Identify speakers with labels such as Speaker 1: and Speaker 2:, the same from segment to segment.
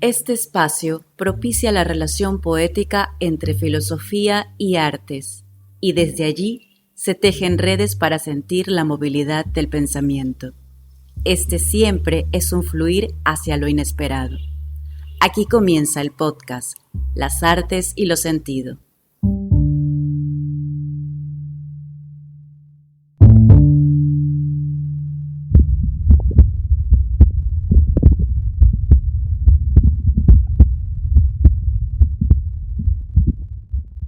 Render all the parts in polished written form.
Speaker 1: Este espacio propicia la relación poética entre filosofía y artes, y desde allí se tejen redes para sentir la movilidad del pensamiento. Este siempre es un fluir hacia lo inesperado. Aquí comienza el podcast, Las Artes y lo Sentido.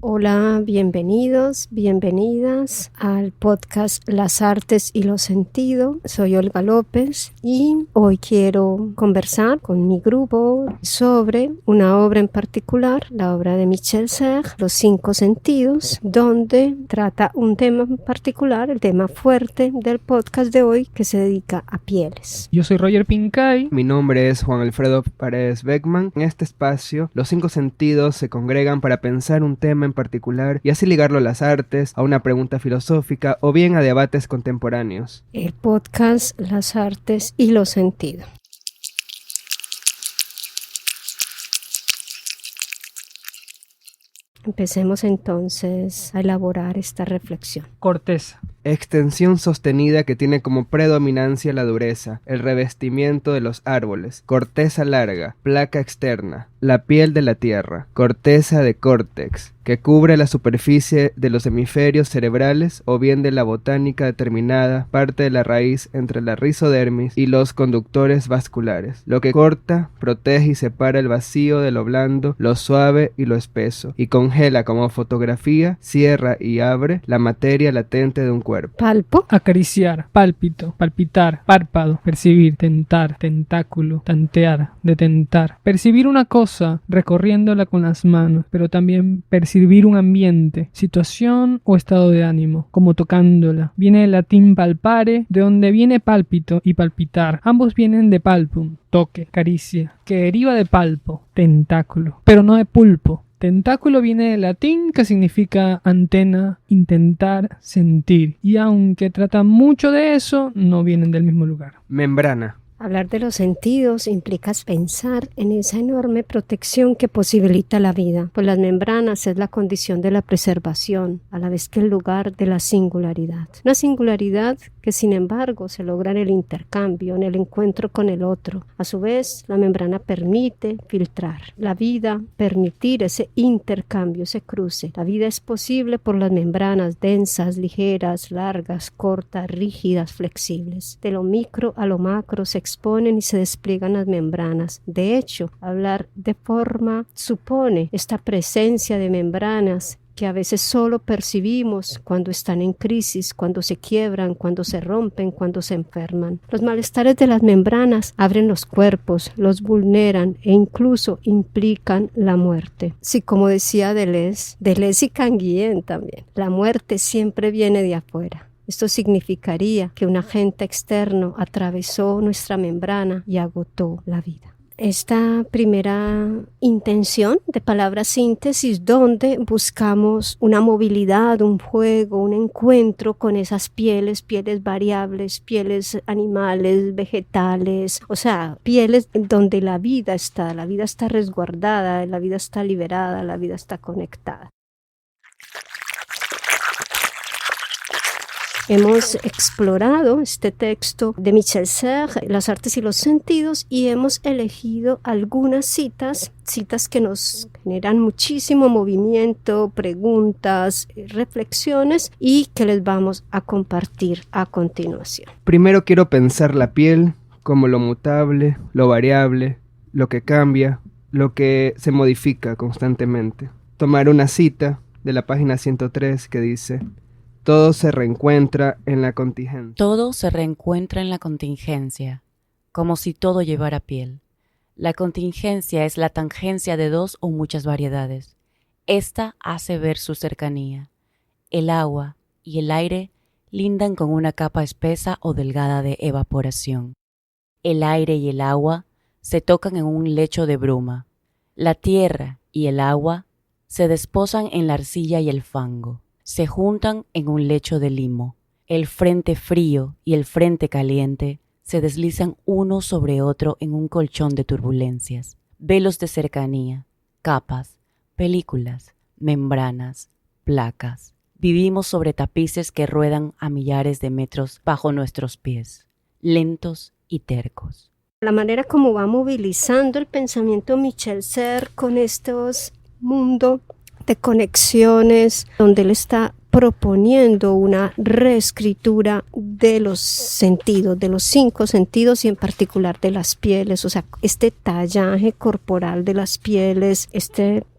Speaker 2: Hola, bienvenidos, bienvenidas al podcast Las Artes y lo Sentido. Soy Olga López y hoy quiero conversar con mi grupo sobre una obra en particular, la obra de Michel Serres, Los Cinco Sentidos, donde trata un tema en particular, el tema fuerte del podcast de hoy, que se dedica a pieles.
Speaker 3: Yo soy Roger Pincay.
Speaker 4: Mi nombre es Juan Alfredo Paredes Beckman. En este espacio, los cinco sentidos se congregan para pensar un tema en particular y así ligarlo a las artes, a una pregunta filosófica o bien a debates contemporáneos.
Speaker 2: El podcast Las Artes y lo Sentido. Empecemos entonces a elaborar esta reflexión.
Speaker 3: Corteza.
Speaker 4: Extensión sostenida que tiene como predominancia la dureza, el revestimiento de los árboles, corteza larga, placa externa, la piel de la tierra, corteza de córtex, que cubre la superficie de los hemisferios cerebrales o bien de la botánica determinada parte de la raíz entre la rizodermis y los conductores vasculares, lo que corta, protege y separa el vacío de lo blando, lo suave y lo espeso, y congela como fotografía, cierra y abre la materia latente de un cuerpo.
Speaker 2: Palpo.
Speaker 3: Acariciar, pálpito, palpitar, párpado, percibir, tentar, tentáculo, tantear, detentar. Percibir una cosa recorriéndola con las manos, pero también percibir un ambiente, situación o estado de ánimo, como tocándola. Viene del latín palpare, de donde viene pálpito y palpitar. Ambos vienen de palpum, toque, caricia, que deriva de palpo, tentáculo, pero no de pulpo. Tentáculo viene del latín, que significa antena, intentar, sentir. Y aunque trata mucho de eso, no vienen del mismo lugar.
Speaker 4: Membrana.
Speaker 2: Hablar de los sentidos implica pensar en esa enorme protección que posibilita la vida, pues las membranas es la condición de la preservación, a la vez que el lugar de la singularidad. Una singularidad que sin embargo se logra en el intercambio, en el encuentro con el otro. A su vez, la membrana permite filtrar la vida, permitir ese intercambio, ese cruce. La vida es posible por las membranas densas, ligeras, largas, cortas, rígidas, flexibles. De lo micro a lo macro se exponen y se despliegan las membranas. De hecho, hablar de forma supone esta presencia de membranas que a veces solo percibimos cuando están en crisis, cuando se quiebran, cuando se rompen, cuando se enferman. Los malestares de las membranas abren los cuerpos, los vulneran e incluso implican la muerte. Sí, como decía Deleuze y Canguilhem también, la muerte siempre viene de afuera. Esto significaría que un agente externo atravesó nuestra membrana y agotó la vida. Esta primera intención de palabra síntesis, donde buscamos una movilidad, un juego, un encuentro con esas pieles variables, pieles animales, vegetales, o sea, pieles donde la vida está resguardada, la vida está liberada, la vida está conectada. Hemos explorado este texto de Michel Serres, Las Artes y los Sentidos, y hemos elegido algunas citas que nos generan muchísimo movimiento, preguntas, reflexiones y que les vamos a compartir a continuación.
Speaker 4: Primero quiero pensar la piel como lo mutable, lo variable, lo que cambia, lo que se modifica constantemente. Tomar una cita de la página 103 que dice: todo se reencuentra en la contingencia.
Speaker 1: Todo se reencuentra en la contingencia, como si todo llevara piel. La contingencia es la tangencia de dos o muchas variedades. Esta hace ver su cercanía. El agua y el aire lindan con una capa espesa o delgada de evaporación. El aire y el agua se tocan en un lecho de bruma. La tierra y el agua se desposan en la arcilla y el fango. Se juntan en un lecho de limo. El frente frío y el frente caliente se deslizan uno sobre otro en un colchón de turbulencias. velos de cercanía, capas, películas, membranas, placas. Vivimos sobre tapices que ruedan a millares de metros bajo nuestros pies, lentos y tercos.
Speaker 2: La manera como va movilizando el pensamiento Michel Serres con estos mundos de conexiones, donde él está proponiendo una reescritura de los sentidos, de los 5 sentidos y en particular de las pieles, o sea, este tallaje corporal de las pieles,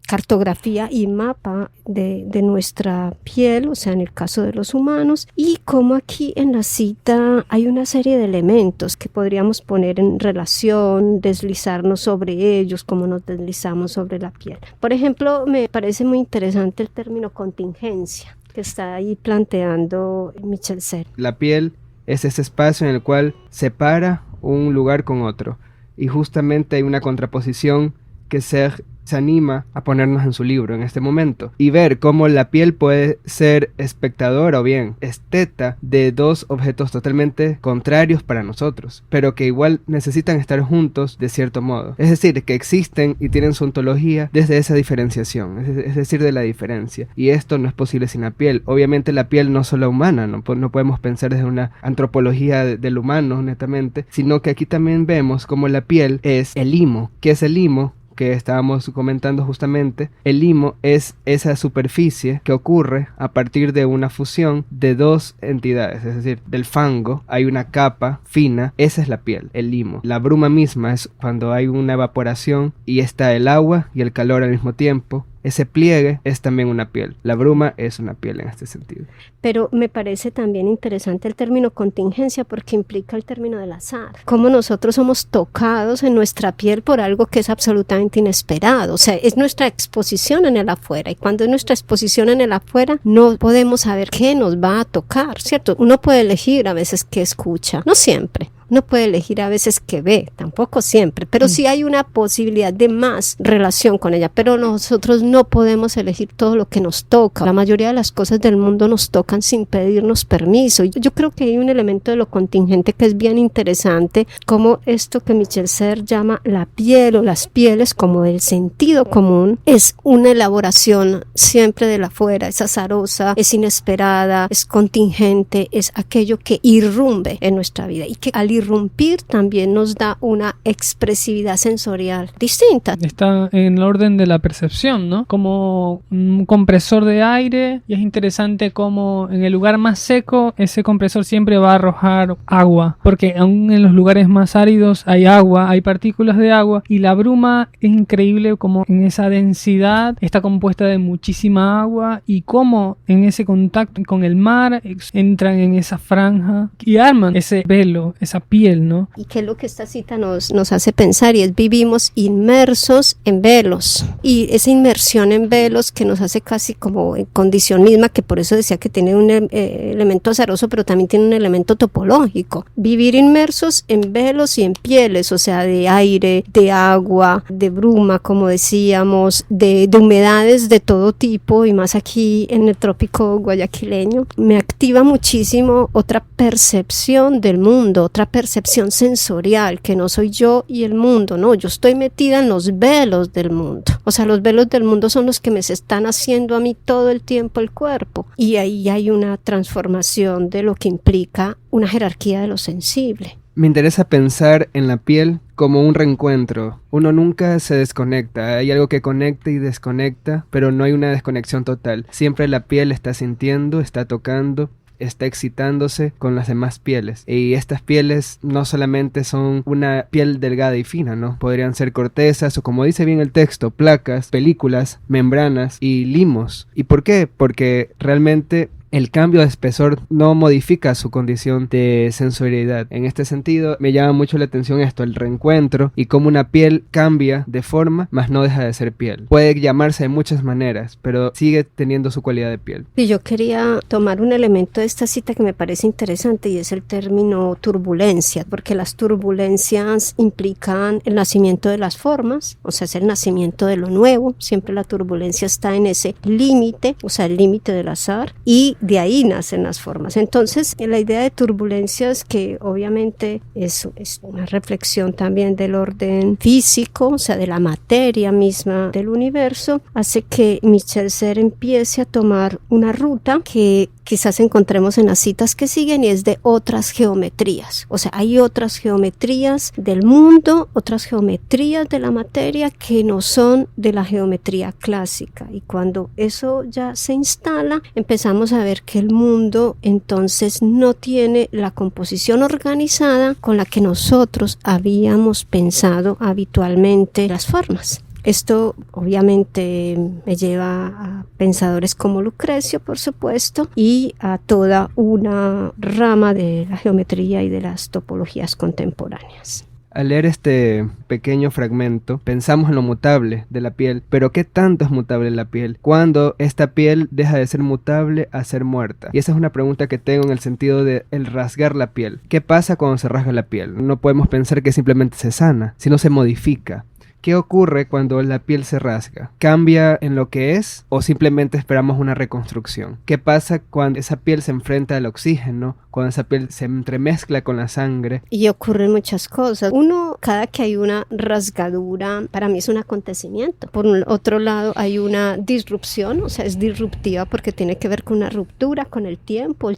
Speaker 2: cartografía y mapa de nuestra piel, o sea, en el caso de los humanos, y como aquí en la cita hay una serie de elementos que podríamos poner en relación, deslizarnos sobre ellos, como nos deslizamos sobre la piel. Por ejemplo, me parece muy interesante el término contingencia que está ahí planteando Michel Serres.
Speaker 4: La piel es ese espacio en el cual separa un lugar con otro, y justamente hay una contraposición que Serres se anima a ponernos en su libro en este momento, y ver cómo la piel puede ser espectadora o bien esteta de dos objetos totalmente contrarios para nosotros, pero que igual necesitan estar juntos de cierto modo. Es decir, que existen y tienen su ontología desde esa diferenciación, es decir, de la diferencia. Y esto no es posible sin la piel. Obviamente la piel no solo humana, no podemos pensar desde una antropología del humano netamente, sino que aquí también vemos cómo la piel es el limo. ¿Qué es el limo? Que estábamos comentando justamente. El limo es esa superficie que ocurre a partir de una fusión de dos entidades, es decir, del fango hay una capa fina, esa es la piel, el limo. La bruma misma es cuando hay una evaporación y está el agua y el calor al mismo tiempo. Ese pliegue es también una piel. La bruma es una piel en este sentido.
Speaker 2: Pero me parece también interesante el término contingencia porque implica el término del azar. Cómo nosotros somos tocados en nuestra piel por algo que es absolutamente inesperado. O sea, es nuestra exposición en el afuera. Y cuando es nuestra exposición en el afuera, no podemos saber qué nos va a tocar, ¿cierto? Uno puede elegir a veces qué escucha. No siempre. Uno puede elegir a veces que ve, tampoco siempre, pero sí hay una posibilidad de más relación con ella, pero nosotros no podemos elegir todo lo que nos toca. La mayoría de las cosas del mundo nos tocan sin pedirnos permiso. Yo creo que hay un elemento de lo contingente que es bien interesante, como esto que Michel Serres llama la piel o las pieles como del sentido común, es una elaboración siempre de la afuera, es azarosa, es inesperada, es contingente, es aquello que irrumpe en nuestra vida y que al irrumpir también nos da una expresividad sensorial distinta.
Speaker 3: Está en el orden de la percepción, ¿no? Como un compresor de aire, y es interesante cómo en el lugar más seco ese compresor siempre va a arrojar agua, porque aún en los lugares más áridos hay agua, hay partículas de agua, y la bruma es increíble como en esa densidad está compuesta de muchísima agua, y cómo en ese contacto con el mar entran en esa franja y arman ese velo, esa piel, ¿no?
Speaker 2: Y que es lo que esta cita nos hace pensar, y es vivimos inmersos en velos, y esa inmersión en velos que nos hace casi como en condición misma, que por eso decía que tiene un elemento azaroso, pero también tiene un elemento topológico. Vivir inmersos en velos y en pieles, o sea, de aire, de agua, de bruma, como decíamos, de humedades de todo tipo, y más aquí en el trópico guayaquileño, me activa muchísimo otra percepción del mundo, otra percepción sensorial, que no soy yo y el mundo, no, yo estoy metida en los velos del mundo, o sea, los velos del mundo son los que me se están haciendo a mí todo el tiempo el cuerpo, y ahí hay una transformación de lo que implica una jerarquía de lo sensible.
Speaker 4: Me interesa pensar en la piel como un reencuentro. Uno nunca se desconecta, hay algo que conecta y desconecta, pero no hay una desconexión total. Siempre la piel está sintiendo, está tocando, está excitándose con las demás pieles, y estas pieles no solamente son una piel delgada y fina, ¿no? Podrían ser cortezas o, como dice bien el texto, placas, películas, membranas y limos. ¿Y por qué? Porque realmente el cambio de espesor no modifica su condición de sensorialidad. En este sentido, me llama mucho la atención esto, el reencuentro, y cómo una piel cambia de forma, mas no deja de ser piel. Puede llamarse de muchas maneras, pero sigue teniendo su cualidad de piel.
Speaker 2: Y yo quería tomar un elemento de esta cita que me parece interesante, y es el término turbulencia, porque las turbulencias implican el nacimiento de las formas, o sea, es el nacimiento de lo nuevo. Siempre la turbulencia está en ese límite, o sea, el límite del azar, y de ahí nacen las formas. Entonces, la idea de turbulencias, que obviamente es una reflexión también del orden físico, o sea, de la materia misma del universo, hace que Michel Serres empiece a tomar una ruta que quizás encontremos en las citas que siguen, y es de otras geometrías. O sea, hay otras geometrías del mundo, otras geometrías de la materia que no son de la geometría clásica. Y cuando eso ya se instala, empezamos a ver que el mundo entonces no tiene la composición organizada con la que nosotros habíamos pensado habitualmente las formas. Esto obviamente me lleva a pensadores como Lucrecio, por supuesto, y a toda una rama de la geometría y de las topologías contemporáneas.
Speaker 4: Al leer este pequeño fragmento, pensamos en lo mutable de la piel, pero ¿qué tanto es mutable la piel? ¿Cuándo esta piel deja de ser mutable a ser muerta? Y esa es una pregunta que tengo en el sentido de el rasgar la piel. ¿Qué pasa cuando se rasga la piel? No podemos pensar que simplemente se sana, sino se modifica. ¿Qué ocurre cuando la piel se rasga? ¿Cambia en lo que es o simplemente esperamos una reconstrucción? ¿Qué pasa cuando esa piel se enfrenta al oxígeno? Cuando esa piel se entremezcla con la sangre.
Speaker 2: Y ocurren muchas cosas. Uno, cada que hay una rasgadura, para mí es un acontecimiento. Por otro lado, hay una disrupción, o sea, es disruptiva porque tiene que ver con una ruptura, con el tiempo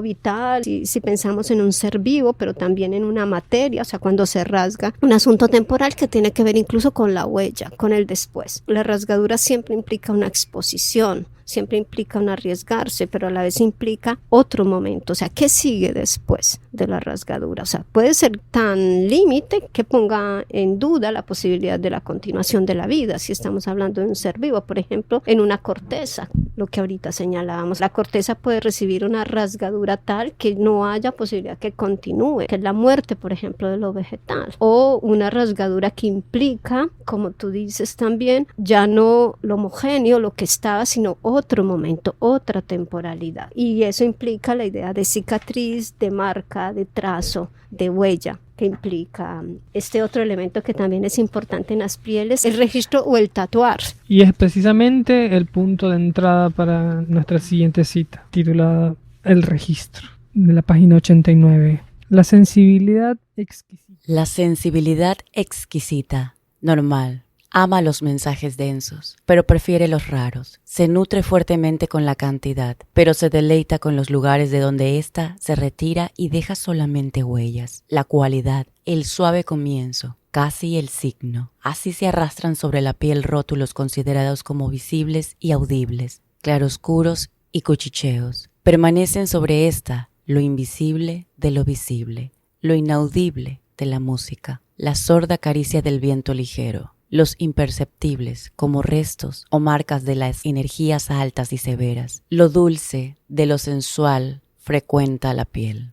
Speaker 2: vital. Si pensamos en un ser vivo, pero también en una materia, o sea, cuando se rasga, un asunto temporal que tiene que ver incluso con la huella, con el después. La rasgadura siempre implica una exposición, siempre implica un arriesgarse, pero a la vez implica otro momento. O sea, ¿qué sigue después de la rasgadura? O sea, puede ser tan límite que ponga en duda la posibilidad de la continuación de la vida. Si estamos hablando de un ser vivo, por ejemplo, en una corteza, lo que ahorita señalábamos, la corteza puede recibir una rasgadura tal que no haya posibilidad que continúe, que es la muerte, por ejemplo, de lo vegetal, o una rasgadura que implica, como tú dices también, ya no lo homogéneo, lo que estaba, sino otro momento, otra temporalidad. Y eso implica la idea de cicatriz, de marca, de trazo, de huella, que implica este otro elemento que también es importante en las pieles, el registro o el tatuar.
Speaker 3: Y es precisamente el punto de entrada para nuestra siguiente cita, titulada El registro, de la página 89. La sensibilidad exquisita.
Speaker 1: La sensibilidad exquisita, normal. Ama los mensajes densos, pero prefiere los raros. Se nutre fuertemente con la cantidad, pero se deleita con los lugares de donde ésta se retira y deja solamente huellas. La cualidad, el suave comienzo, casi el signo. Así se arrastran sobre la piel rótulos considerados como visibles y audibles, claroscuros y cuchicheos. Permanecen sobre ésta lo invisible de lo visible, lo inaudible de la música, la sorda caricia del viento ligero. Los imperceptibles como restos o marcas de las energías altas y severas. Lo dulce de lo sensual frecuenta la piel.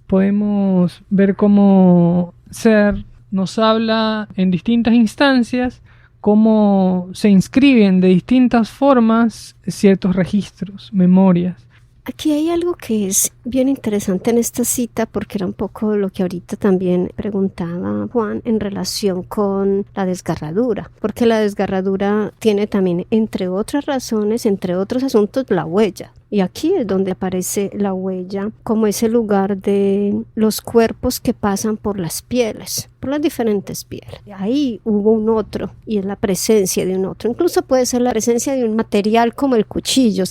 Speaker 3: Podemos ver cómo Serres nos habla en distintas instancias, cómo se inscriben de distintas formas ciertos registros, memorias.
Speaker 2: Aquí hay algo que es bien interesante en esta cita, porque era un poco lo que ahorita también preguntaba Juan en relación con la desgarradura, porque la desgarradura tiene también, entre otras razones, entre otros asuntos, la huella. Y aquí es donde aparece la huella como ese lugar de los cuerpos que pasan por las pieles, por las diferentes pieles. Ahí hubo un otro y es la presencia de un otro. Incluso puede ser la presencia de un material como el cuchillo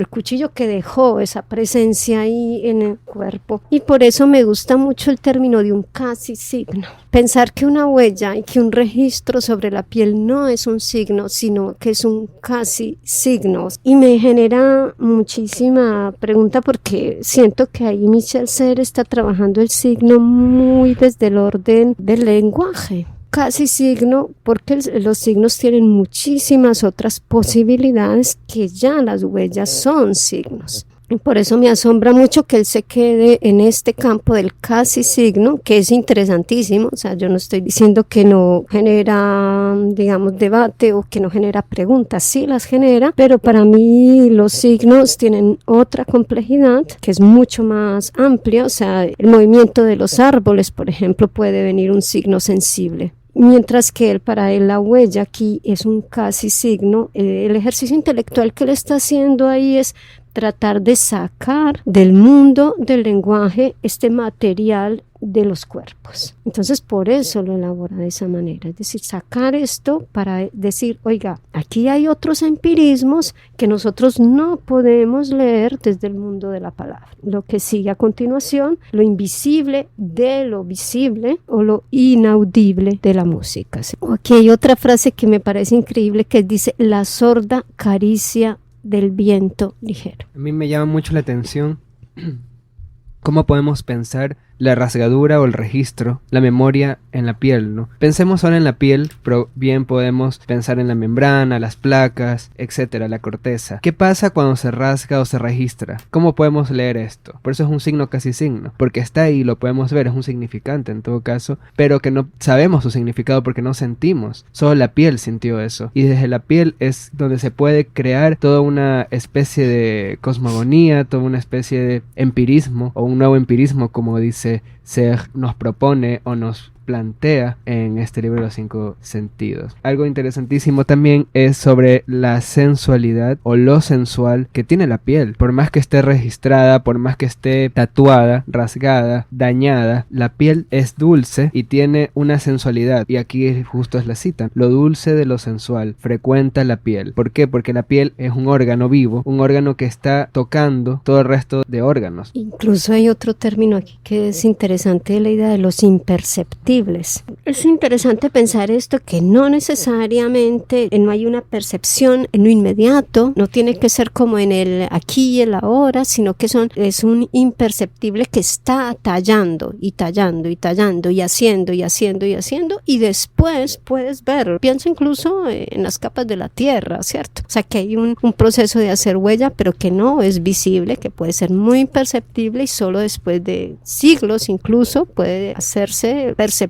Speaker 2: que dejó esa presencia ahí en el cuerpo. Y por eso me gusta mucho el término de un casi signo. Pensar que una huella y que un registro sobre la piel no es un signo, sino que es un casi signo. Y me genera muchísima pregunta porque siento que ahí Michel Serres está trabajando el signo muy desde el orden del lenguaje. Casi signo porque los signos tienen muchísimas otras posibilidades que ya las huellas son signos. Y por eso me asombra mucho que él se quede en este campo del casi signo, que es interesantísimo. O sea, yo no estoy diciendo que no genera, digamos, debate o que no genera preguntas. Sí las genera, pero para mí los signos tienen otra complejidad que es mucho más amplia. O sea, el movimiento de los árboles, por ejemplo, puede venir un signo sensible. Mientras que para él la huella aquí es un casi signo. El ejercicio intelectual que él está haciendo ahí es tratar de sacar del mundo del lenguaje este material de los cuerpos. Entonces por eso lo elabora de esa manera, es decir, sacar esto para decir, oiga, aquí hay otros empirismos que nosotros no podemos leer desde el mundo de la palabra. Lo que sigue a continuación, lo invisible de lo visible o lo inaudible de la música. Aquí hay otra frase que me parece increíble que dice, la sorda caricia del viento ligero.
Speaker 4: A mí me llama mucho la atención cómo podemos pensar la rasgadura o el registro, la memoria en la piel, ¿no? Pensemos solo en la piel, pero bien podemos pensar en la membrana, las placas, etcétera, la corteza. ¿Qué pasa cuando se rasga o se registra? ¿Cómo podemos leer esto? Por eso es un signo casi signo, porque está ahí, lo podemos ver, es un significante en todo caso, pero que no sabemos su significado porque no sentimos. Solo la piel sintió eso. Y desde la piel es donde se puede crear toda una especie de cosmogonía, toda una especie de empirismo, o un nuevo empirismo, como dice Serge, nos propone o nos plantea en este libro de los 5 sentidos. Algo interesantísimo también es sobre la sensualidad o lo sensual que tiene la piel. Por más que esté registrada, por más que esté tatuada, rasgada, dañada, la piel es dulce y tiene una sensualidad. Y aquí justo es la cita. Lo dulce de lo sensual frecuenta la piel. ¿Por qué? Porque la piel es un órgano vivo, un órgano que está tocando todo el resto de órganos.
Speaker 2: Incluso hay otro término aquí que es interesante, la idea de los imperceptibles. Es interesante pensar esto, que no necesariamente no hay una percepción en lo inmediato, no tiene que ser como en el aquí y el ahora, sino que es un imperceptible que está tallando y tallando y tallando y haciendo y haciendo y haciendo, y después puedes ver, piensa incluso en las capas de la tierra, ¿cierto? O sea que hay un proceso de hacer huella, pero que no es visible, que puede ser muy imperceptible y solo después de siglos incluso puede hacerse perceptible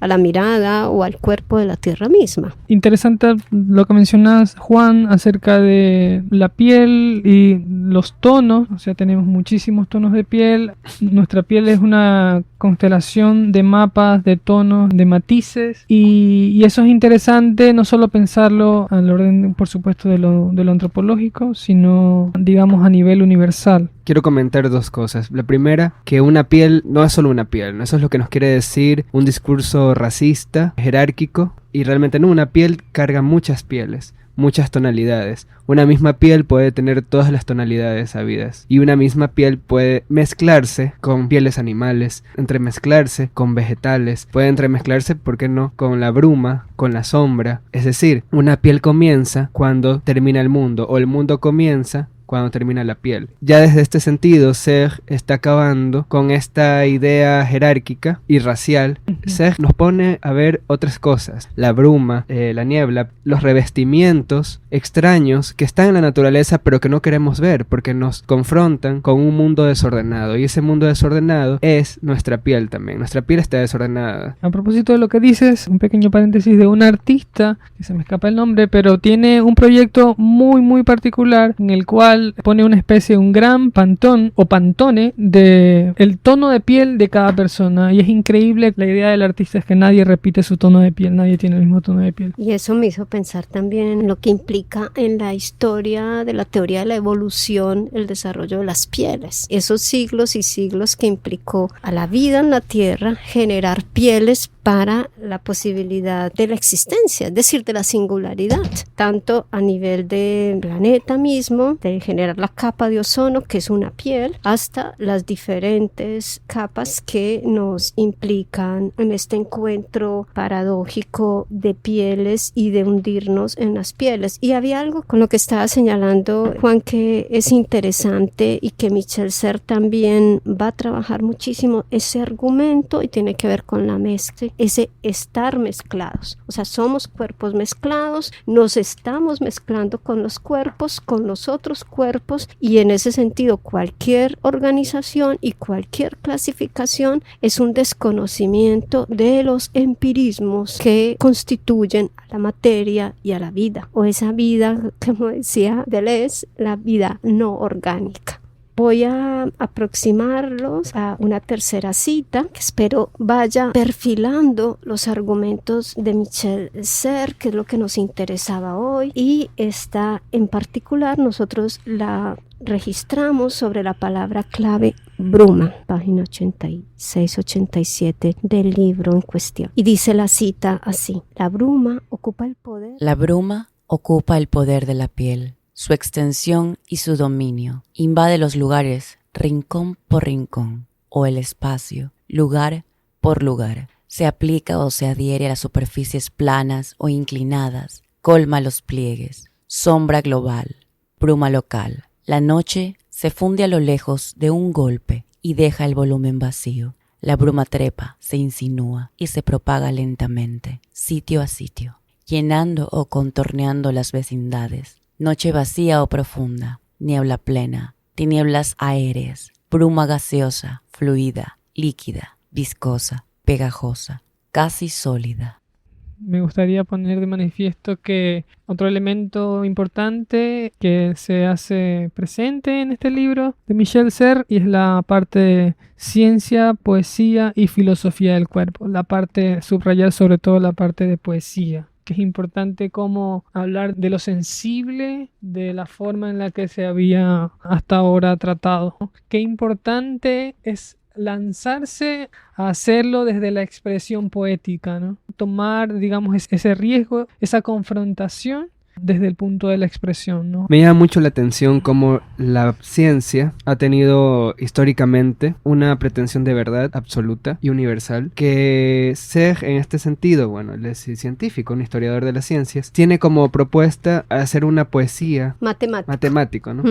Speaker 2: a la mirada o al cuerpo de la tierra misma.
Speaker 3: Interesante lo que mencionas, Juan, acerca de la piel y los tonos. O sea, tenemos muchísimos tonos de piel. Nuestra piel es una constelación de mapas, de tonos, de matices, y eso es interesante no solo pensarlo al orden, por supuesto, de lo antropológico, sino, digamos, a nivel universal.
Speaker 4: Quiero comentar 2 cosas. La primera, que una piel no es solo una piel, ¿no? Eso es lo que nos quiere decir un discurso racista, jerárquico, y realmente no, una piel carga muchas pieles, muchas tonalidades. Una misma piel puede tener todas las tonalidades sabidas, y una misma piel puede mezclarse con pieles animales, entremezclarse con vegetales, puede entremezclarse, ¿por qué no?, con la bruma, con la sombra. Es decir, una piel comienza cuando termina el mundo, o el mundo comienza cuando termina la piel. Ya desde este sentido, Serge está acabando con esta idea jerárquica y racial. Serge nos pone a ver otras cosas: la bruma, la niebla, los revestimientos extraños que están en la naturaleza pero que no queremos ver porque nos confrontan con un mundo desordenado, y ese mundo desordenado es nuestra piel también. Nuestra piel está desordenada.
Speaker 3: A propósito de lo que dices, un pequeño paréntesis de un artista, que se me escapa el nombre, pero tiene un proyecto muy muy particular en el cual pone una especie, un gran pantón o pantone de el tono de piel de cada persona, y es increíble. La idea del artista es que nadie repite su tono de piel, nadie tiene el mismo tono de piel.
Speaker 2: Y eso me hizo pensar también en lo que implica en la historia de la teoría de la evolución el desarrollo de las pieles. Esos siglos y siglos que implicó a la vida en la Tierra generar pieles para la posibilidad de la existencia, es decir, de la singularidad, tanto a nivel del planeta mismo, de generar la capa de ozono, que es una piel, hasta las diferentes capas que nos implican en este encuentro paradójico de pieles y de hundirnos en las pieles. Y había algo con lo que estaba señalando Juan que es interesante y que Michel Serres también va a trabajar muchísimo, ese argumento, y tiene que ver con la mezcla, ese estar mezclados. O sea, somos cuerpos mezclados, nos estamos mezclando con los cuerpos, con los otros cuerpos, y en ese sentido cualquier organización y cualquier clasificación es un desconocimiento de los empirismos que constituyen a la materia y a la vida, o esa vida, como decía Deleuze, la vida no orgánica. voy a aproximarlos a una tercera cita que espero vaya perfilando los argumentos de Michel Serres, que es lo que nos interesaba hoy, y esta en particular nosotros la registramos sobre la palabra clave bruma, página 86-87 del libro en cuestión. Y dice la cita así: la bruma ocupa el poder.
Speaker 1: La bruma ocupa el poder de la piel, su extensión y su dominio. Invade los lugares, rincón por rincón, o el espacio, lugar por lugar. Se aplica o se adhiere a las superficies planas o inclinadas, colma los pliegues. Sombra global, bruma local. La noche se funde a lo lejos de un golpe y deja el volumen vacío. La bruma trepa, se insinúa y se propaga lentamente, sitio a sitio, llenando o contorneando las vecindades. Noche vacía o profunda, niebla plena, tinieblas aéreas, bruma gaseosa, fluida, líquida, viscosa, pegajosa, casi sólida.
Speaker 3: Me gustaría poner de manifiesto que otro elemento importante que se hace presente en este libro de Michel Serres y es la parte de ciencia, poesía y filosofía del cuerpo. La parte, subrayar sobre todo la parte de poesía, que es importante como hablar de lo sensible, de la forma en la que se había hasta ahora tratado. Qué importante es lanzarse a hacerlo desde la expresión poética, ¿no? Tomar, digamos, ese riesgo, esa confrontación desde el punto de la expresión, ¿no?
Speaker 4: Me llama mucho la atención cómo la ciencia ha tenido históricamente una pretensión de verdad absoluta y universal, que Serres en este sentido, bueno, él es científico, un historiador de las ciencias, tiene como propuesta hacer una poesía matemático, ¿no?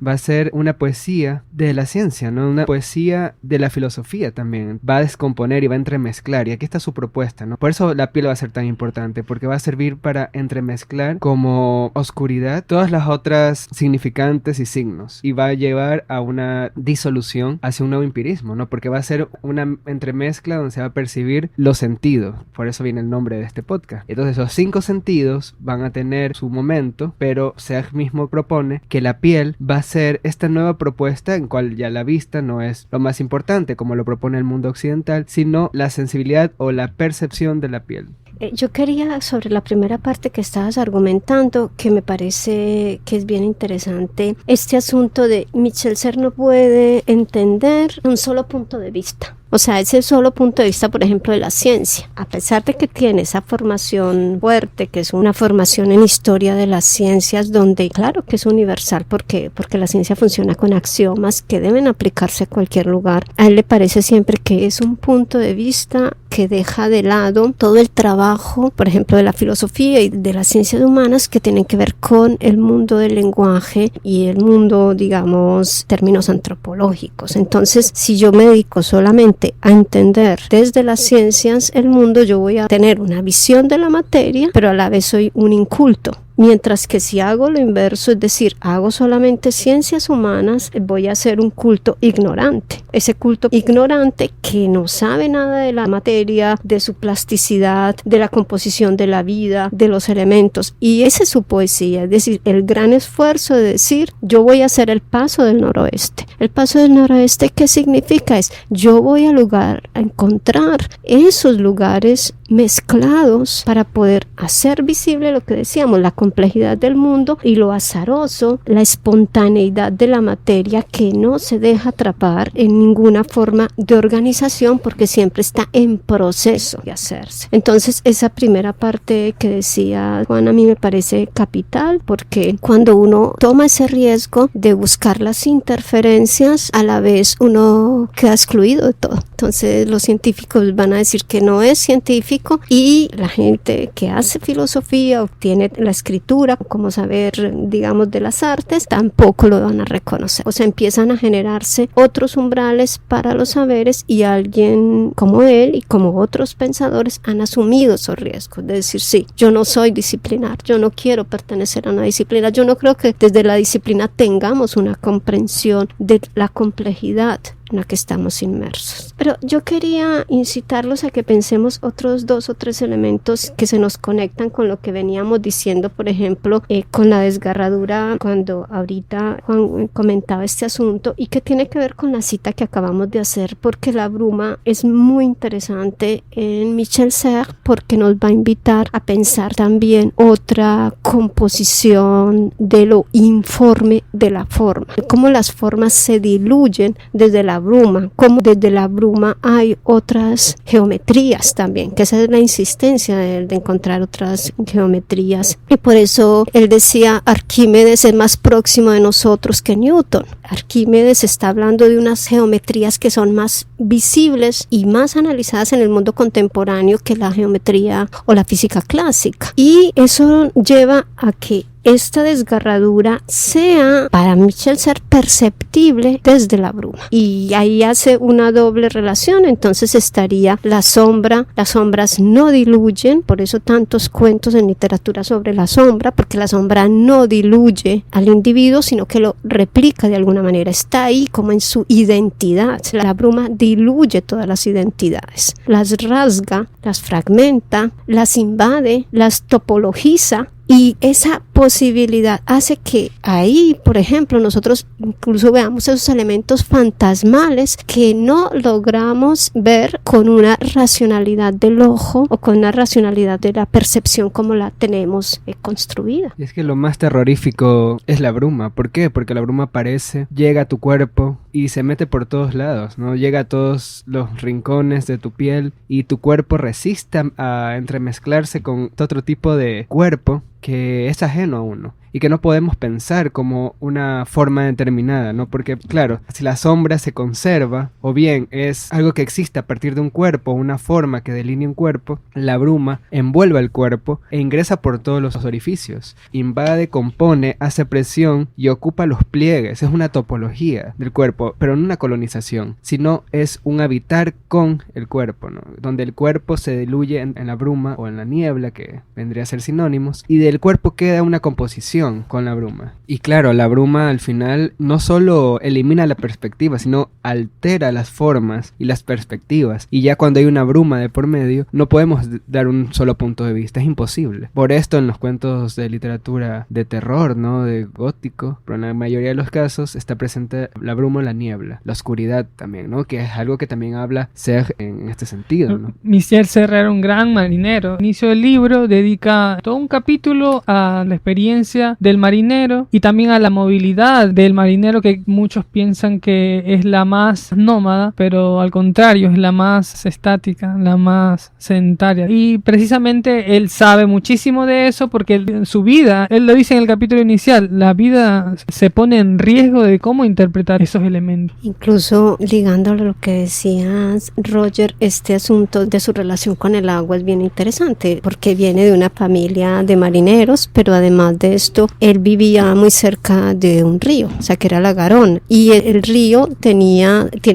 Speaker 4: Va a ser una poesía de la ciencia, ¿no? Una poesía de la filosofía también. Va a descomponer y va a entremezclar, y aquí está su propuesta, ¿no? Por eso la piel va a ser tan importante, porque va a servir para entremezclar como oscuridad todas las otras significantes y signos, y va a llevar a una disolución hacia un nuevo empirismo, ¿no? Porque va a ser una entremezcla donde se va a percibir los sentidos, por eso viene el nombre de este podcast. Entonces los 5 sentidos van a tener su momento, pero Serres mismo propone que la piel va a ser esta nueva propuesta en cual ya la vista no es lo más importante como lo propone el mundo occidental, sino la sensibilidad o la percepción de la piel.
Speaker 2: Yo quería, sobre la primera parte que estabas argumentando, que me parece que es bien interesante, este asunto de Michel Serres no puede entender un solo punto de vista. O sea, ese solo punto de vista, por ejemplo, de la ciencia, a pesar de que tiene esa formación fuerte, que es una formación en historia de las ciencias, donde claro que es universal, porque la ciencia funciona con axiomas que deben aplicarse a cualquier lugar. A él le parece siempre que es un punto de vista que deja de lado todo el trabajo, por ejemplo, de la filosofía y de las ciencias humanas que tienen que ver con el mundo del lenguaje y el mundo, digamos, términos antropológicos. Entonces, si yo me dedico solamente a entender desde las ciencias el mundo, yo voy a tener una visión de la materia, pero a la vez soy un inculto. Mientras que si hago lo inverso, es decir, hago solamente ciencias humanas, voy a ser un culto ignorante. Ese culto ignorante que no sabe nada de la materia, de su plasticidad, de la composición de la vida, de los elementos. Y esa es su poesía, es decir, el gran esfuerzo de decir, yo voy a hacer el paso del noroeste. El paso del noroeste, ¿qué significa? Es, yo voy a encontrar esos lugares mezclados para poder hacer visible lo que decíamos, la complejidad del mundo y lo azaroso, la espontaneidad de la materia que no se deja atrapar en ninguna forma de organización porque siempre está en proceso de hacerse. Entonces esa primera parte que decía Juan a mí me parece capital, porque cuando uno toma ese riesgo de buscar las interferencias, a la vez uno queda excluido de todo. Entonces los científicos van a decir que no es científico, y la gente que hace filosofía o tiene la escritura como saber, digamos, de las artes, tampoco lo van a reconocer. O sea, empiezan a generarse otros umbrales para los saberes, y alguien como él y como otros pensadores han asumido esos riesgos de decir, sí, yo no soy disciplinar, yo no quiero pertenecer a una disciplina, yo no creo que desde la disciplina tengamos una comprensión de la complejidad en la que estamos inmersos. Pero yo quería incitarlos a que pensemos otros 2 o 3 elementos que se nos conectan con lo que veníamos diciendo, por ejemplo, con la desgarradura, cuando ahorita Juan comentaba este asunto, y que tiene que ver con la cita que acabamos de hacer, porque la bruma es muy interesante en Michel Serres, porque nos va a invitar a pensar también otra composición de lo informe de la forma, cómo las formas se diluyen desde la bruma, cómo desde la bruma hay otras geometrías también, que esa es la insistencia de él, de encontrar otras geometrías. Y por eso él decía, Arquímedes es más próximo de nosotros que Newton. Arquímedes está hablando de unas geometrías que son más visibles y más analizadas en el mundo contemporáneo que la geometría o la física clásica. Y eso lleva a que esta desgarradura sea para Michel Serres perceptible desde la bruma, y ahí hace una doble relación. Entonces estaría la sombra, las sombras no diluyen, por eso tantos cuentos en literatura sobre la sombra, porque la sombra no diluye al individuo, sino que lo replica de alguna manera, está ahí como en su identidad. La bruma diluye todas las identidades, las rasga, las fragmenta, las invade, las topologiza. Y esa posibilidad hace que ahí, por ejemplo, nosotros incluso veamos esos elementos fantasmales que no logramos ver con una racionalidad del ojo o con una racionalidad de la percepción como la tenemos construida.
Speaker 4: Y es que lo más terrorífico es la bruma. ¿Por qué? Porque la bruma aparece, llega a tu cuerpo y se mete por todos lados, ¿no? Llega a todos los rincones de tu piel y tu cuerpo resiste a entremezclarse con otro tipo de cuerpo que es ajeno a uno y que no podemos pensar como una forma determinada, ¿no? Porque, claro, si la sombra se conserva, o bien es algo que existe a partir de un cuerpo, una forma que delinea un cuerpo, la bruma envuelve el cuerpo e ingresa por todos los orificios, invade, compone, hace presión y ocupa los pliegues. Es una topología del cuerpo, pero no una colonización, sino es un habitar con el cuerpo, ¿no? Donde el cuerpo se diluye en la bruma o en la niebla, que vendría a ser sinónimos, y del cuerpo queda una composición con la bruma. Y claro, la bruma al final no solo elimina la perspectiva, sino altera las formas y las perspectivas. Y ya cuando hay una bruma de por medio, no podemos dar un solo punto de vista, es imposible. Por esto en los cuentos de literatura de terror, ¿no? De gótico, pero en la mayoría de los casos está presente la bruma o la niebla, la oscuridad también, ¿no? Que es algo que también habla Serres en este sentido, ¿no?
Speaker 3: Michel Serres era un gran marinero. Al inicio del libro dedica todo un capítulo a la experiencia del marinero y también a la movilidad del marinero, que muchos piensan que es la más nómada, pero al contrario, es la más estática, la más sedentaria. Y precisamente él sabe muchísimo de eso porque en su vida, él lo dice en el capítulo inicial, la vida se pone en riesgo de cómo interpretar esos elementos.
Speaker 2: Incluso ligándolo a lo que decías, Roger, este asunto de su relación con el agua es bien interesante porque viene de una familia de marineros, pero además de esto, él vivía muy cerca de un río, o sea que era la Garonne, y el río tiene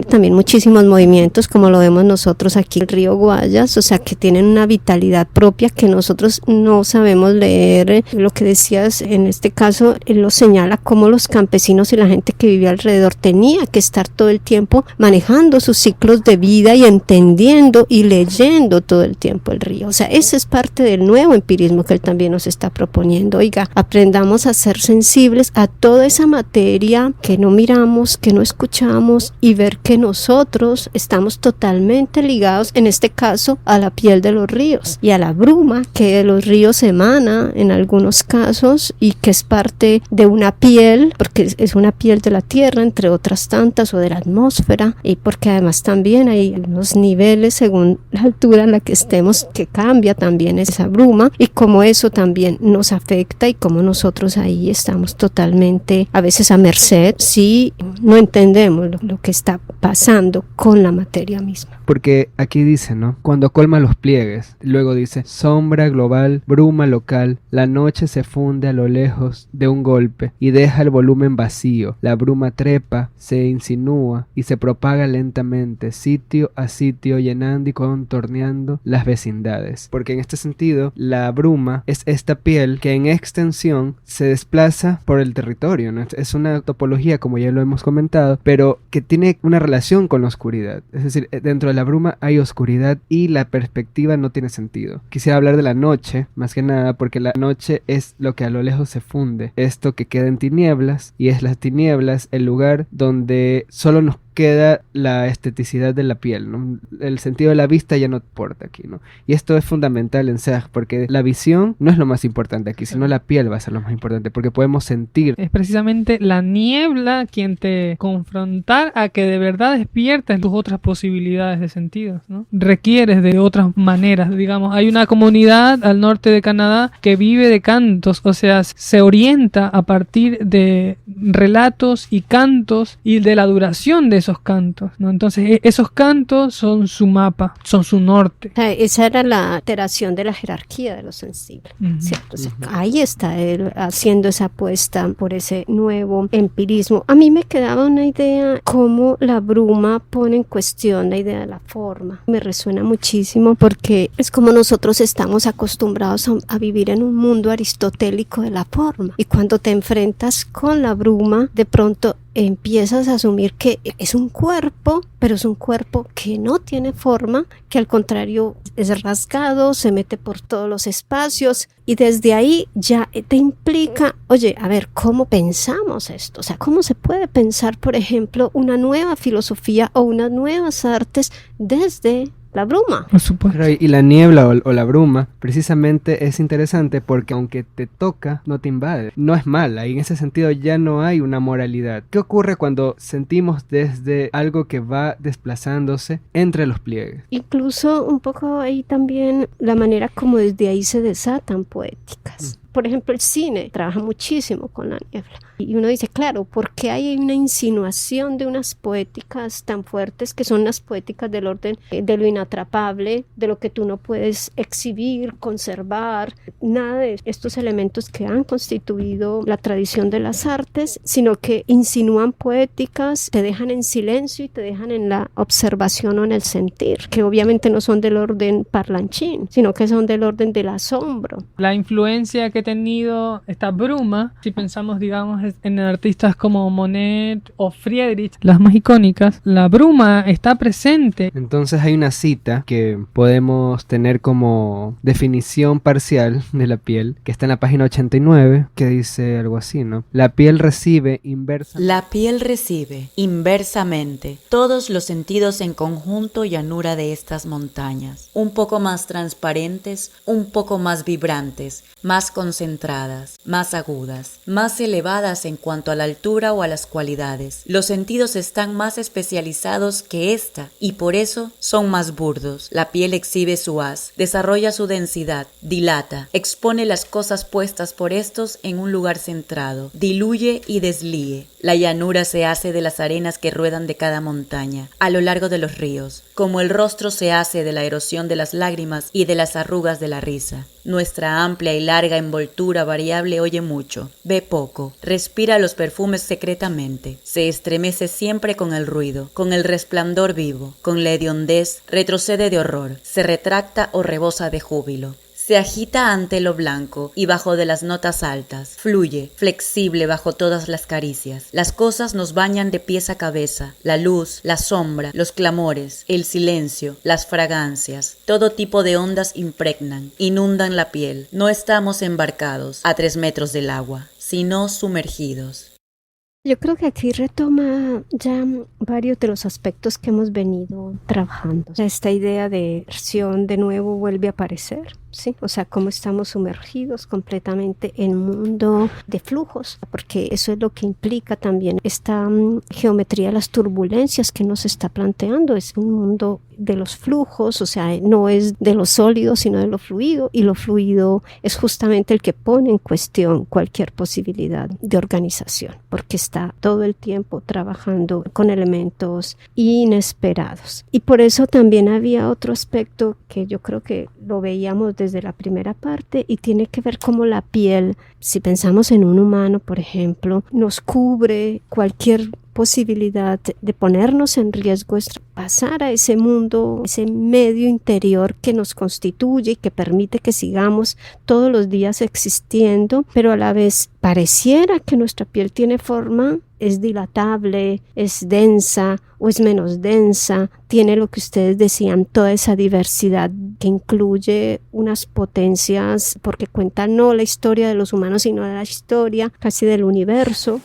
Speaker 2: también muchísimos movimientos, como lo vemos nosotros aquí, el río Guayas, o sea que tienen una vitalidad propia que nosotros no sabemos leer. Lo que decías en este caso, él lo señala como los campesinos y la gente que vivía alrededor tenía que estar todo el tiempo manejando sus ciclos de vida y entendiendo y leyendo todo el tiempo el río. O sea, ese es parte del nuevo empirismo que él también nos está proponiendo. Oiga, aprendamos a ser sensibles a toda esa materia que no miramos, que no escuchamos, y ver que nosotros estamos totalmente ligados, en este caso, a la piel de los ríos y a la bruma que de los ríos emana en algunos casos y que es parte de una piel, porque es una piel de la tierra, entre otras tantas, o de la atmósfera, y porque además también hay unos niveles según la altura en la que estemos que cambia también esa bruma, y como eso también nos afecta y como nosotros ahí estamos totalmente a veces a merced si no entendemos lo que está pasando con la materia misma.
Speaker 4: Porque aquí dice, ¿no? Cuando colma los pliegues, luego dice sombra global, bruma local, la noche se funde a lo lejos de un golpe y deja el volumen vacío, la bruma trepa, se insinúa y se propaga lentamente, sitio a sitio, llenando y contorneando las vecindades. Porque en este sentido, la bruma es esta piel que en extensión visión se desplaza por el territorio, ¿no? Es una topología, como ya lo hemos comentado, pero que tiene una relación con la oscuridad. Es decir, dentro de la bruma hay oscuridad y la perspectiva no tiene sentido. Quisiera hablar de la noche, más que nada, porque la noche es lo que a lo lejos se funde, esto que queda en tinieblas, y es las tinieblas el lugar donde solo nos queda la esteticidad de la piel, ¿no? El sentido de la vista ya no importa aquí, ¿no? Y esto es fundamental en Serre, porque la visión no es lo más importante aquí, sino la piel va a ser lo más importante, porque podemos sentir.
Speaker 3: Es precisamente la niebla quien te confronta a que de verdad despiertes tus otras posibilidades de sentidos, ¿no? Requieres de otras maneras, digamos. Hay una comunidad al norte de Canadá que vive de cantos, o sea, se orienta a partir de relatos y cantos y de la duración de esos cantos, ¿no? Entonces esos cantos son su mapa, son su norte.
Speaker 2: Esa era la alteración de la jerarquía de lo sensible, ¿cierto? O sea, ahí está él haciendo esa apuesta por ese nuevo empirismo. A mí me quedaba una idea cómo la bruma pone en cuestión la idea de la forma. Me resuena muchísimo porque es como nosotros estamos acostumbrados a vivir en un mundo aristotélico de la forma, y cuando te enfrentas con la bruma, de pronto empiezas a asumir que es un cuerpo, pero es un cuerpo que no tiene forma, que al contrario es rasgado, se mete por todos los espacios, y desde ahí ya te implica, oye, a ver, ¿cómo pensamos esto? O sea, ¿cómo se puede pensar, por ejemplo, una nueva filosofía o unas nuevas artes desde la bruma?
Speaker 3: Por supuesto.
Speaker 4: Y la niebla o la bruma precisamente es interesante porque aunque te toca, no te invade. No es mala, y en ese sentido ya no hay una moralidad. ¿Qué ocurre cuando sentimos desde algo que va desplazándose entre los pliegues?
Speaker 2: Incluso un poco ahí también la manera como desde ahí se desatan poéticas. Por ejemplo, el cine trabaja muchísimo con la niebla. Y uno dice, claro, ¿por qué hay una insinuación de unas poéticas tan fuertes que son las poéticas del orden de lo inatrapable, de lo que tú no puedes exhibir, conservar? Nada de estos elementos que han constituido la tradición de las artes, sino que insinúan poéticas, te dejan en silencio y te dejan en la observación o en el sentir, que obviamente no son del orden parlanchín, sino que son del orden del asombro.
Speaker 3: La influencia que ha tenido esta bruma, si pensamos, digamos, en artistas como Monet o Friedrich, las más icónicas, la bruma está presente.
Speaker 4: Entonces hay una cita que podemos tener como definición parcial de la piel, que está en la página 89, que dice algo así, ¿no? La piel recibe
Speaker 1: inversamente todos los sentidos en conjunto y llanura de estas montañas, un poco más transparentes, un poco más vibrantes, más concentradas, más agudas, más elevadas en cuanto a la altura o a las cualidades. Los sentidos están más especializados que esta y por eso son más burdos. La piel exhibe su haz, desarrolla su densidad, dilata, expone las cosas puestas por estos en un lugar centrado, diluye y deslíe. La llanura se hace de las arenas que ruedan de cada montaña, a lo largo de los ríos, como el rostro se hace de la erosión de las lágrimas y de las arrugas de la risa. Nuestra amplia y larga envoltura variable oye mucho, ve poco, respira los perfumes secretamente, se estremece siempre con el ruido, con el resplandor vivo, con la hediondez, retrocede de horror, se retracta o rebosa de júbilo. Se agita ante lo blanco y bajo de las notas altas, fluye, flexible bajo todas las caricias. Las cosas nos bañan de pies a cabeza, la luz, la sombra, los clamores, el silencio, las fragancias, todo tipo de ondas impregnan, inundan la piel. No estamos embarcados a 3 metros del agua, sino sumergidos.
Speaker 2: Yo creo que aquí retoma ya varios de los aspectos que hemos venido trabajando. Esta idea de versión de nuevo vuelve a aparecer, ¿sí? O sea, cómo estamos sumergidos completamente en un mundo de flujos, porque eso es lo que implica también esta geometría de las turbulencias que nos está planteando. Es un mundo de los flujos, o sea, no es de lo sólido, sino de lo fluido, y lo fluido es justamente el que pone en cuestión cualquier posibilidad de organización, porque está todo el tiempo trabajando con elementos inesperados. Y por eso también había otro aspecto que yo creo que lo veíamos desde la primera parte, y tiene que ver cómo la piel, si pensamos en un humano, por ejemplo, nos cubre cualquier posibilidad de ponernos en riesgo es pasar a ese mundo, ese medio interior que nos constituye y que permite que sigamos todos los días existiendo, pero a la vez pareciera que nuestra piel tiene forma, es dilatable, es densa o es menos densa, tiene lo que ustedes decían, toda esa diversidad que incluye unas potencias, porque cuenta no la historia de los humanos, sino la historia casi del universo.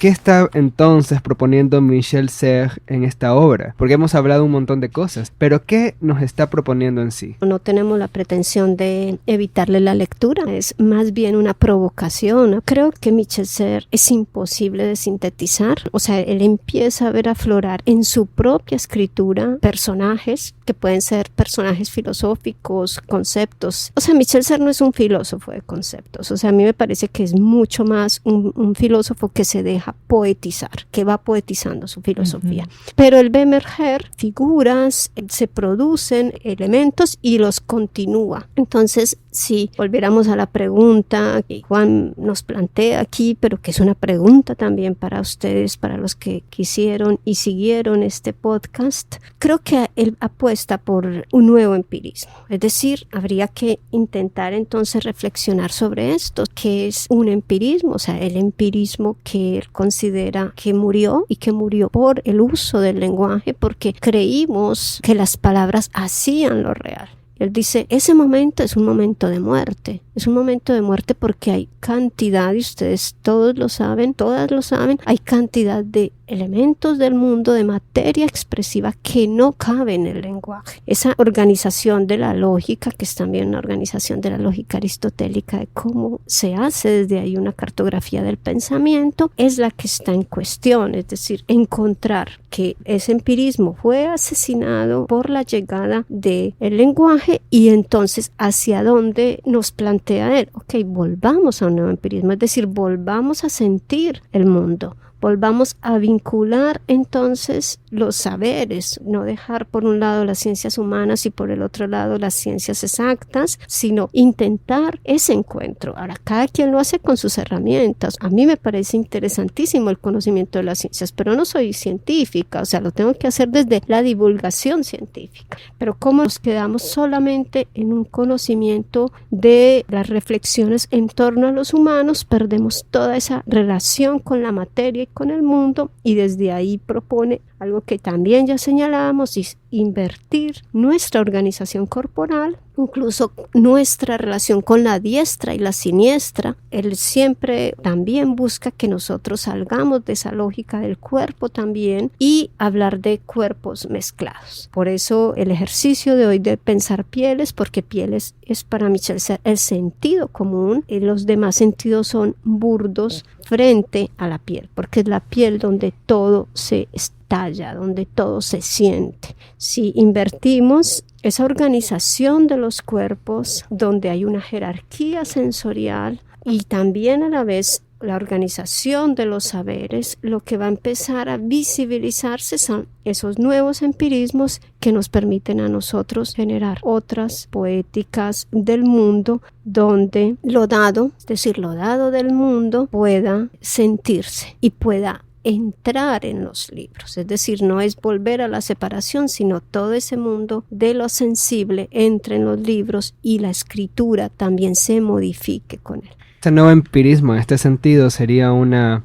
Speaker 4: ¿Qué está entonces proponiendo Michel Serres en esta obra? Porque hemos hablado un montón de cosas, pero ¿qué nos está proponiendo en sí?
Speaker 2: No tenemos la pretensión de evitarle la lectura, es más bien una provocación. Creo que Michel Serres es imposible de sintetizar, o sea, él empieza a ver aflorar en su propia escritura personajes que pueden ser personajes filosóficos, conceptos. O sea, Michel Serres no es un filósofo de conceptos, o sea, a mí me parece que es mucho más un filósofo que se deja poetizar, que va poetizando su filosofía. Pero él ve emerger figuras, se producen elementos y los continúa. Entonces, si volviéramos a la pregunta que Juan nos plantea aquí, pero que es una pregunta también para ustedes, para los que quisieron y siguieron este podcast, creo que él apuesta por un nuevo empirismo. Es decir, habría que intentar entonces reflexionar sobre esto, que es un empirismo, o sea, el empirismo que él considera que murió y que murió por el uso del lenguaje, porque creímos que las palabras hacían lo real. Él dice, ese momento es un momento de muerte. Es un momento de muerte porque hay cantidad, y ustedes todos lo saben, todas lo saben, hay cantidad de elementos del mundo, de materia expresiva que no cabe en el lenguaje. Esa organización de la lógica, que es también una organización de la lógica aristotélica, de cómo se hace desde ahí una cartografía del pensamiento, es la que está en cuestión. Es decir, encontrar que ese empirismo fue asesinado por la llegada del lenguaje y entonces hacia dónde nos plantea él. Ok, volvamos a un nuevo empirismo, es decir, volvamos a sentir el mundo. Volvamos a vincular entonces los saberes, no dejar por un lado las ciencias humanas y por el otro lado las ciencias exactas, sino intentar ese encuentro. Ahora, cada quien lo hace con sus herramientas. A mí me parece interesantísimo el conocimiento de las ciencias, pero no soy científica, o sea, lo tengo que hacer desde la divulgación científica. Pero ¿cómo nos quedamos solamente en un conocimiento de las reflexiones en torno a los humanos? Perdemos toda esa relación con la materia y con el mundo, y desde ahí propone algo que también ya señalábamos, es invertir nuestra organización corporal, incluso nuestra relación con la diestra y la siniestra. Él siempre también busca que nosotros salgamos de esa lógica del cuerpo también y hablar de cuerpos mezclados. Por eso el ejercicio de hoy de pensar pieles, porque pieles es para Michel Serres el sentido común y los demás sentidos son burdos frente a la piel, porque es la piel donde todo se estalla, donde todo se siente. Si invertimos esa organización de los cuerpos, donde hay una jerarquía sensorial y también a la vez la organización de los saberes, lo que va a empezar a visibilizarse son esos nuevos empirismos que nos permiten a nosotros generar otras poéticas del mundo donde lo dado, es decir, lo dado del mundo pueda sentirse y pueda entrar en los libros. Es decir, no es volver a la separación, sino todo ese mundo de lo sensible entra en los libros y la escritura también se modifique con él.
Speaker 4: Este nuevo empirismo en este sentido sería una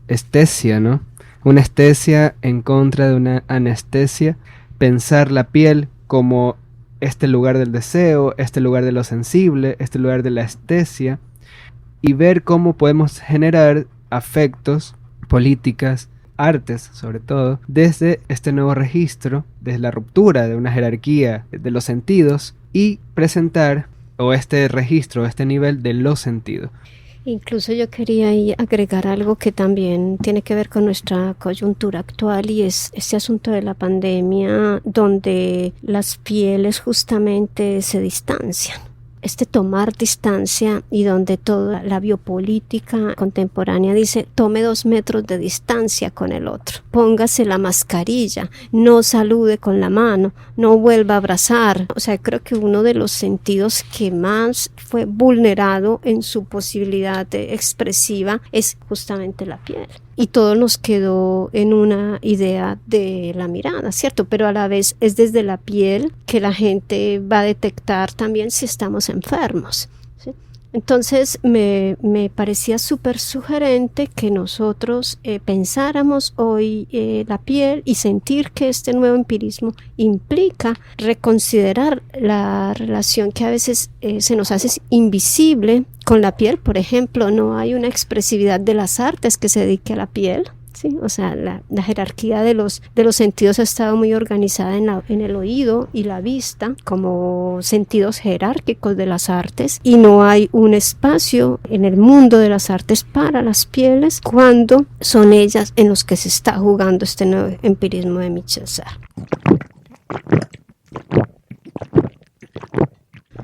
Speaker 4: estesia, ¿no? Una estesia en contra de una anestesia. Pensar la piel como este lugar del deseo, este lugar de lo sensible, este lugar de la estesia, y ver cómo podemos generar afectos, políticas, artes sobre todo, desde este nuevo registro, desde la ruptura de una jerarquía de los sentidos y presentar o este registro, este nivel de los sentidos.
Speaker 2: Incluso yo quería ahí agregar algo que también tiene que ver con nuestra coyuntura actual, y es este asunto de la pandemia donde las pieles justamente se distancian. este tomar distancia y donde toda la biopolítica contemporánea dice tome 2 metros de distancia con el otro, póngase la mascarilla, no salude con la mano, no vuelva a abrazar. O sea, creo que uno de los sentidos que más fue vulnerado en su posibilidad expresiva es justamente la piel. Y todo nos quedó en una idea de la mirada, ¿cierto? Pero a la vez es desde la piel que la gente va a detectar también si estamos enfermos, ¿sí? Entonces me parecía súper sugerente que nosotros pensáramos hoy la piel y sentir que este nuevo empirismo implica reconsiderar la relación que a veces se nos hace invisible con la piel. Por ejemplo, no hay una expresividad de las artes que se dedique a la piel. Sí, o sea, la jerarquía de los sentidos ha estado muy organizada en el oído y la vista como sentidos jerárquicos de las artes, y no hay un espacio en el mundo de las artes para las pieles cuando son ellas en los que se está jugando este nuevo empirismo de Michel Serres.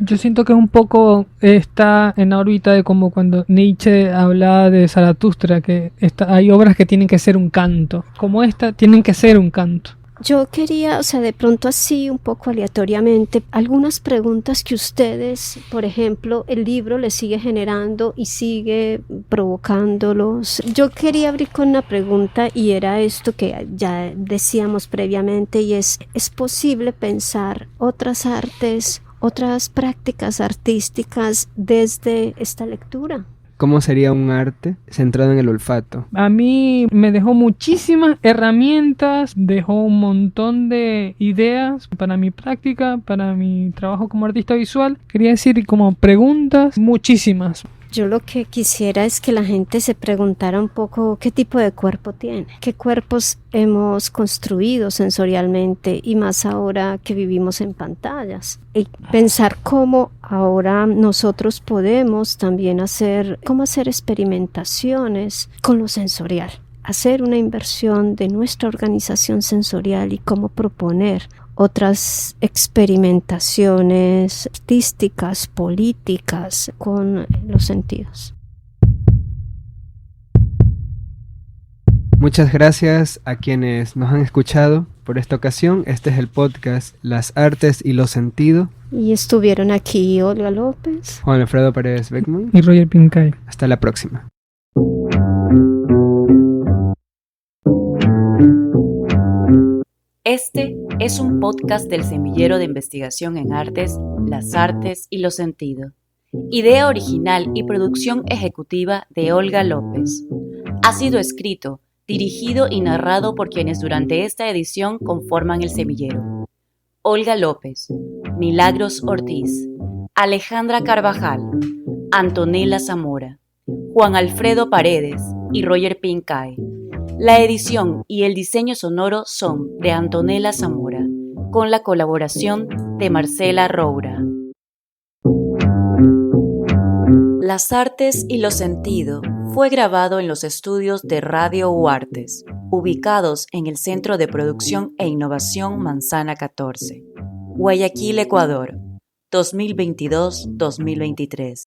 Speaker 3: Yo siento que un poco está en la órbita de como cuando Nietzsche hablaba de Zaratustra, que hay obras que tienen que ser un canto, como esta tienen que ser un canto.
Speaker 2: Yo quería, o sea, de pronto así un poco aleatoriamente, algunas preguntas que ustedes, por ejemplo, el libro les sigue generando y sigue provocándolos. Yo quería abrir con una pregunta y era esto que ya decíamos previamente, y ¿es posible pensar otras artes, otras prácticas artísticas desde esta lectura?
Speaker 4: ¿Cómo sería un arte centrado en el olfato?
Speaker 3: A mí me dejó muchísimas herramientas, dejó un montón de ideas para mi práctica, para mi trabajo como artista visual. Quería decir como preguntas, muchísimas.
Speaker 2: Yo lo que quisiera es que la gente se preguntara un poco qué tipo de cuerpo tiene, qué cuerpos hemos construido sensorialmente, y más ahora que vivimos en pantallas. Y pensar cómo ahora nosotros podemos también hacer experimentaciones con lo sensorial, hacer una inversión de nuestra organización sensorial y cómo proponer otras experimentaciones artísticas, políticas con los sentidos.
Speaker 4: Muchas gracias a quienes nos han escuchado por esta ocasión. Este es el podcast Las Artes y los Sentidos.
Speaker 2: Y estuvieron aquí Olga López,
Speaker 4: Juan Alfredo Pérez Beckman
Speaker 3: Y Roger Pincay.
Speaker 4: Hasta la próxima.
Speaker 1: Este es un podcast del Semillero de Investigación en Artes, las Artes y los Sentidos. Idea original y producción ejecutiva de Olga López. Ha sido escrito, dirigido y narrado por quienes durante esta edición conforman el Semillero: Olga López, Milagros Ortiz, Alejandra Carvajal, Antonella Zamora, Juan Alfredo Paredes y Roger Pincay. La edición y el diseño sonoro son de Antonella Zamora, con la colaboración de Marcela Roura. Las Artes y los Sentidos fue grabado en los estudios de Radio Uartes, ubicados en el Centro de Producción e Innovación Manzana 14, Guayaquil, Ecuador, 2022-2023.